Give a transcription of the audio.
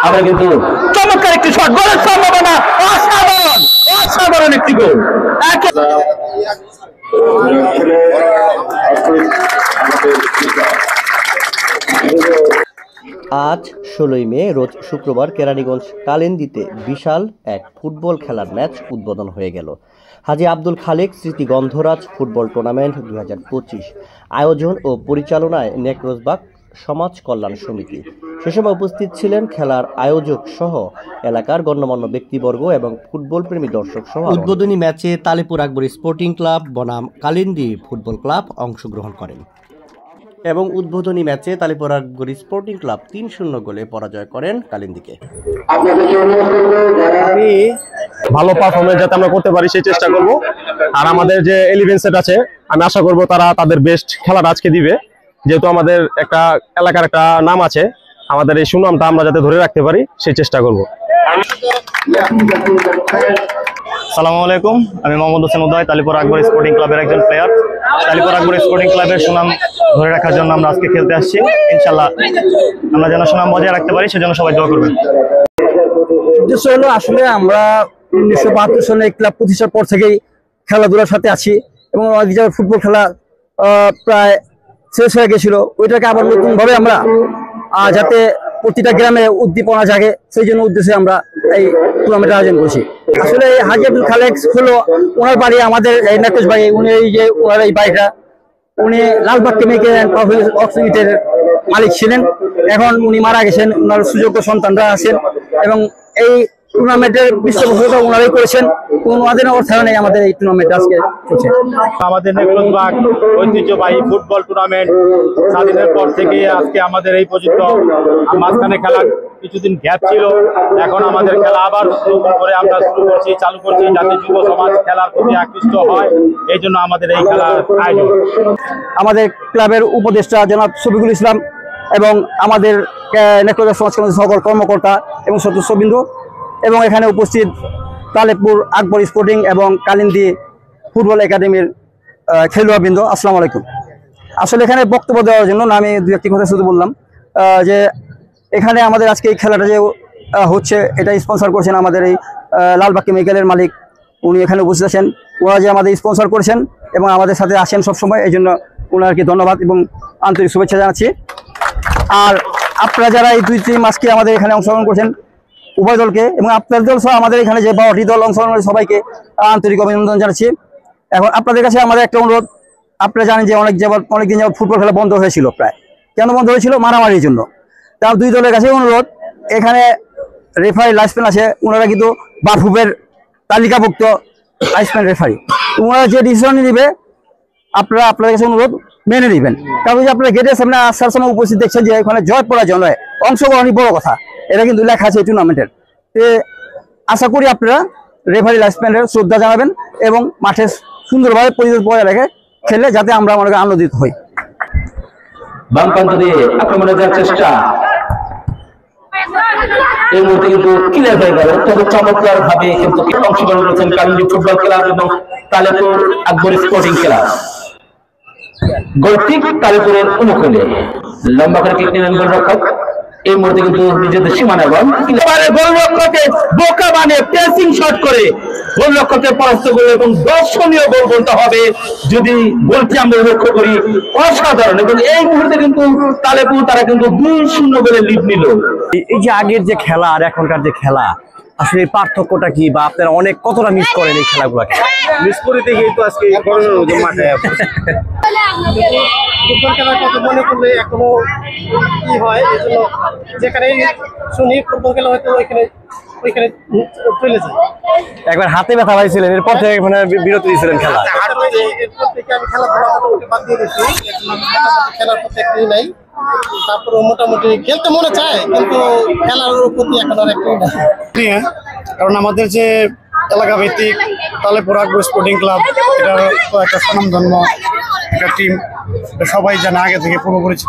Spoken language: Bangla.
আমরা কিন্তু চমৎকার একটি শট, গোলের সম্ভাবনা, অসাধারণ অসাধারণ একটি গোল। আজ 16ই মে রোজ শুক্রবার কেরানীগঞ্জ কালিন্দিতে বিশাল এক ফুটবল খেলার ম্যাচ উদ্বোধন হয়ে গেল। হাজী আব্দুল খালেক স্মৃতি গন্ধরাজ ফুটবল টুর্নামেন্ট 2025 আয়োজন ও পরিচালনায় নেকরোজবাগ সমাজ কল্যাণ সমিতি। সে সময় উপস্থিত ছিলেন খেলার আয়োজক সহ এলাকার গণ্যমান্য ব্যক্তিবর্গ এবং ফুটবল প্রেমী দর্শক সহ। উদ্বোধনী ম্যাচে তালিপুর আকবর স্পোর্টিং ক্লাব বনাম কালিন্দি ফুটবল ক্লাব অংশগ্রহণ করেন এবং উদ্বোধনী ম্যাচে তালিপুর আকবর স্পোর্টিং ক্লাব 3-0 গোলে পরাজয় করেন কালিন্দিকে। আমি ভালো পারফরমেন্স যাতে আমরা করতে পারি সেই চেষ্টা করব। আর আমাদের যে 11 সেট আছে আমি আশা করব তারা তাদের বেস্ট খেলাটা আজকে দিবে, যেহেতু আমাদের একটা এলাকার একটা নাম আছে, আমাদের এই সুনামটা আমরা যাতে ধরে রাখতে পারি সেই চেষ্টা করব। আসসালামু আলাইকুম, আমি মোহাম্মদ হোসেন উদয়, তালিপুর আকবর স্পোর্টিং ক্লাবের একজন প্লেয়ার। তালিপুর আকবর স্পোর্টিং ক্লাবের সুনাম ধরে রাখার জন্য আমরা আজকে খেলতে আসছি। ইনশাল্লাহ আমরা যেন সুনাম বজায় রাখতে পারি সেজন্য সবাই দোয়া করবেন। উদ্দেশ্য হলো আসলে আমরা 1972 সালে ক্লাব প্রতিষ্ঠার পর থেকেই খেলাধুলার সাথে আছি এবং ফুটবল খেলা প্রায় শেষ হয়ে গেছিল, ওইটাকে আবার নতুন ভাবে আমরা যাতে প্রতিটা গ্রামে উদ্দীপনা জাগে সেই জন্য উদ্দেশ্যে আমরা এই টুর্নামেন্টের আয়োজন করছি। আসলে হাজী আব্দুল খালেক হলো ওনার বাড়ি আমাদের এই নেকোজ ভাই, উনি এই যে ওনার এই বাইকটা উনি লালবাগ কেমিক্যাল অক্সিজেনের মালিক ছিলেন, এখন উনি মারা গেছেন, ওনার সুযোগ্য সন্তানরা আছেন এবং এই টুর্নামেন্টের পৃষ্ঠপোষকতা ওনারাই করেছেন। ওনাদের অর্থায়নে আমাদের এই টুর্নামেন্ট আজকে হচ্ছে। আমাদের নেকরোজবাগ ঐতিহ্যবাহী ফুটবল টুর্নামেন্ট স্বাধীনের পর থেকে আজকে আমাদের এই পর্যন্ত, মাঝখানে খেলার কিছুদিন গ্যাপ ছিল, এখন আমাদের খেলা আবার নতুন করে আমরা চালু করছি যাতে যুব সমাজ খেলার প্রতি আকৃষ্ট হয়, এই জন্য আমাদের এই খেলার আয়োজন। আমাদের ক্লাবের উপদেষ্টা জনাব শফিকুল ইসলাম এবং আমাদের নেকরোজবাগ সমাজ কল্যাণ সকল কর্মকর্তা এবং সদস্যবৃন্দ এবং এখানে উপস্থিত তালেপুর আকবর স্পোর্টিং এবং কালিন্দি ফুটবল একাডেমির খেলোয়াড়বৃন্দ, আসসালামু আলাইকুম। আসলে এখানে বক্তব্য দেওয়ার জন্য না, আমি দু একটি কথা শুধু বললাম যে এখানে আমাদের আজকে এই খেলাটা যে হচ্ছে এটা স্পন্সর করছেন আমাদের এই লালবাগ কেমিক্যালের মালিক, উনি এখানে উপস্থিত আছেন, ওনারা যে আমাদের স্পন্সর করেছেন এবং আমাদের সাথে আসেন সবসময়, এই জন্য ওনারকে ধন্যবাদ এবং আন্তরিক শুভেচ্ছা জানাচ্ছি। আর আপনারা যারা এই 2-3 মাসকে আমাদের এখানে অংশগ্রহণ করছেন উভয় দলকে এবং আপনাদের দল সহ আমাদের এখানে যে 12টি দল অংশগ্রহণ করে সবাইকে আন্তরিক অভিনন্দন জানাচ্ছি। এখন আপনাদের কাছে আমাদের একটা অনুরোধ, আপনারা জানেন যে অনেকদিন যাবত ফুটবল খেলা বন্ধ হয়েছিল, প্রায় কেন বন্ধ হয়েছিল? মারামারির জন্য। তার দুই দলের কাছে অনুরোধ, এখানে রেফারি লাইসম্যান আছে, ওনারা কিন্তু বাফুফের তালিকাভুক্ত লাইসম্যান রেফারি, ওনারা যে ডিসিশন নেবে আপনারা আপনাদের কাছে অনুরোধ মেনে নেবেন। কারণ যে আপনারা গেটের সামনে আসার সময় উপস্থিত দেখছেন যে এখানে জয় পরাজয় নয়, অংশগ্রহণই বড় কথা, এটা কিন্তু লেখা আছে এই টুর্নামেন্টের। আশা করি আপনারা রেফারি লাইসম্যানের শ্রদ্ধা জানাবেন এবং মাঠে সুন্দরভাবে পরিবেশ বজায় রেখে খেলে যাতে আমরা মনে করি আনন্দিত হই। বাম প্রান্ত দিয়ে আক্রমণে যাওয়ার চেষ্টা, এই মুহূর্তে কিন্তু ক্লিয়ার হয়ে গেল। তবে চমৎকার ভাবে কিন্তু অংশগ্রহণ করেছেন কালিন্দি ফুটবল ক্লাব এবং তালেপুর আকবর স্পোর্টিং ক্লাব। গোলটি তালেপুরের অনুকূলে লম্বা করে কিক নিলেন গোলরক্ষক। এই মুহূর্তে কিন্তু নিজেদের সীমানা গোলরক্ষকে বোকা বানিয়ে প্রেসিং শট করে গোলরক্ষকের পরাস্ত গোল এবং দর্শনীয় গোল বলতে হবে যদি গোলটি আমরা লক্ষ্য করি, অসাধারণ। এবং এই মুহূর্তে কিন্তু তালেপুর তারা কিন্তু 2-0 গোলে লিড নিল। এই যে আগের যে খেলা আর এখনকার যে খেলা, আসলে এই পার্থক্যটা কি, বা আপনারা অনেক কতটা মিস করেন এই খেলাগুলোকে? মিস করে দেখেই তো আজকে মাঠে ফুটবল খেলার কথা মনে করলে এখনো কি হয়, এই জন্য যেখানে শুনি ফুটবল খেলা হয়তো ওইখানে চলে যায়। একবার হাতে ব্যথা পাইছিলেন, এরপর থেকে মানে বিরতি দিয়েছিলেন খেলা? এরপর থেকে আমি খেলাধুলা মোটামুটি বাদ দিয়ে দিচ্ছি, খেলার প্রতি একটাই নাই। তারপরে মোটামুটি খেলতে মনে চায় কিন্তু খেলার প্রতি এখন আর একটাই নাই। কারণ আমাদের যে এলাকা ভিত্তিক তালেপুর আকবর স্পোর্টিং ক্লাব, এটা তো একটা স্বনামধন্য একটা টিম, সবাই জানে আগে থেকে পূর্ব পরিচিত।